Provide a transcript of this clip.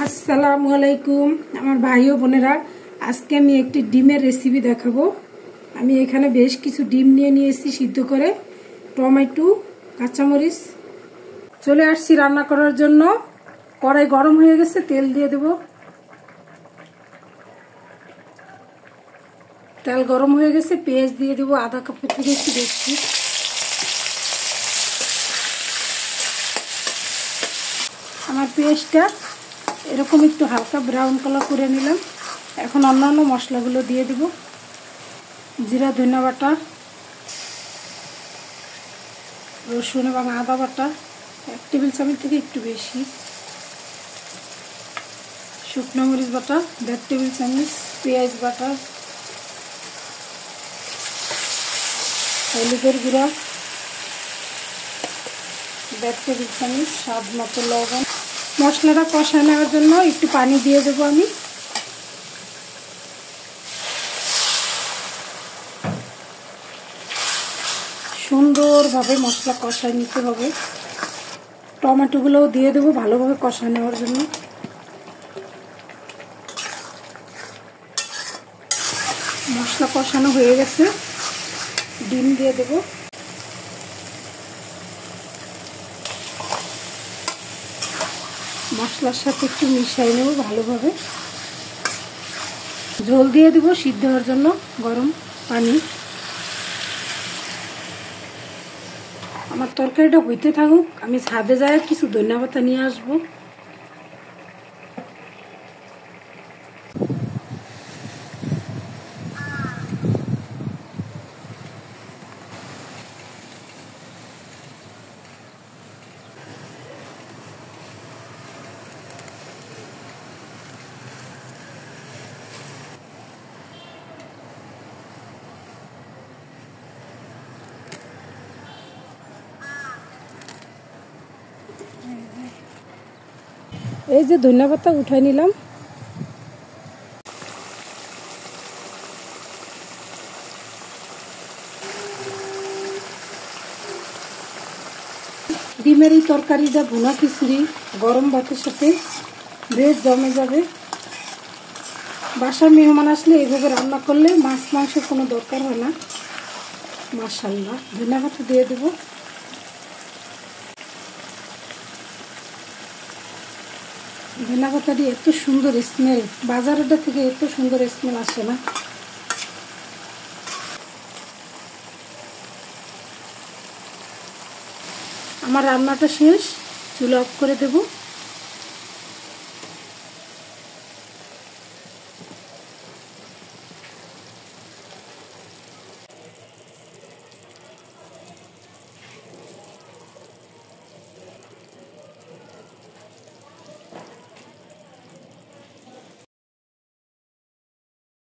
আসসালামু আলাইকুম আমার ভাই ও বোনেরা, আজকে আমি একটি ডিমের রেসিপি দেখাবো। আমি এখানে বেশ কিছু ডিম নিয়ে নিয়েছি সিদ্ধ করে, টমেটো, কাঁচামরিচ। চলে আসছি রান্না করার জন্য। কড়াই গরম হয়ে গেছে, তেল দিয়ে দেব। তেল গরম হয়ে গেছে, পেঁয়াজ দিয়ে দেবো আধা কাপের থেকে একটু বেশি। আমার পেঁয়াজটা এরকম একটু হালকা ব্রাউন কালার করে নিলাম। এখন অন্যান্য মশলাগুলো দিয়ে দেব। জিরা ধনিয়া বাটা, রসুন এবং আদা বাটা 1 টেবিল চামচ থেকে একটু বেশি, শুকনো মরিচ বাটা 1.5 টেবিল চামচ, পেঁয়াজ বাটা, হলুদের গুঁড়া 1.5 টেবিল চামচ, স্বাদ মতো লবণ। মশলাটা কষা নেওয়ার জন্য একটু পানি দিয়ে দেবো আমি। সুন্দরভাবে মশলা কষায় নিতে হবে। টমেটোগুলোও দিয়ে দেবো ভালোভাবে কষা নেওয়ার জন্য। মশলা কষানো হয়ে গেছে, ডিম দিয়ে দেব। মশলার সাথে একটু মিশিয়ে নেব ভালোভাবে। ঝোল দিয়ে দেব সিদ্ধ হওয়ার জন্য গরম পানি। আমার তরকারিটা হইতে থাকুক, আমি ছাদে যাই কিছু ধনিয়া পাতা নিয়ে আসবো। এই যে ধনিয়া পাতা উঠাই নিলাম। ডিমের এই তরকারিটা ভুনা খিচুড়ি গরম ভাতের সাথে বেশ জমে যাবে। বাসার মেহমান আসলে এইভাবে রান্না করলে মাছ মাংসের কোনো দরকার হয় না। মাশাআল্লাহ, ধনিয়া পাতা দিয়ে দেব। ধনিয়া পাতা দিয়ে এত সুন্দর স্মেল, বাজারের থেকে এত সুন্দর স্মেল আসে না। আমার রান্নাটা শেষ, চুলা অফ করে দেব।